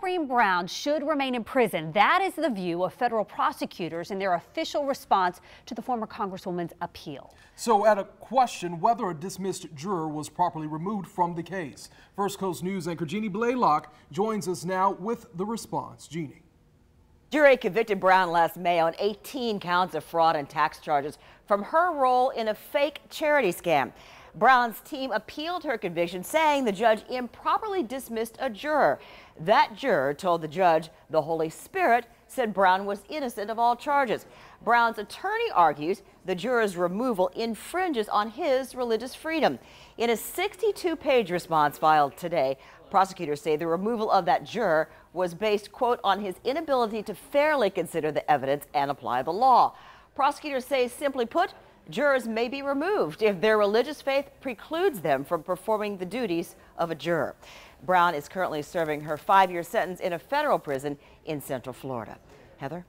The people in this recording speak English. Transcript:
Maureen Brown should remain in prison. That is the view of federal prosecutors in their official response to the former Congresswoman's appeal. So at a question whether a dismissed juror was properly removed from the case, First Coast News anchor Jeannie Blaylock joins us now with the response. Jeannie. Jury convicted Brown last May on 18 counts of fraud and tax charges from her role in a fake charity scam. Brown's team appealed her conviction, saying the judge improperly dismissed a juror. That juror told the judge the Holy Spirit said Brown was innocent of all charges. Brown's attorney argues the juror's removal infringes on his religious freedom. In a 62-page response filed today, prosecutors say the removal of that juror was based, quote, on his inability to fairly consider the evidence and apply the law. Prosecutors say, simply put, jurors may be removed if their religious faith precludes them from performing the duties of a juror. Brown is currently serving her 5-year sentence in a federal prison in Central Florida. Heather?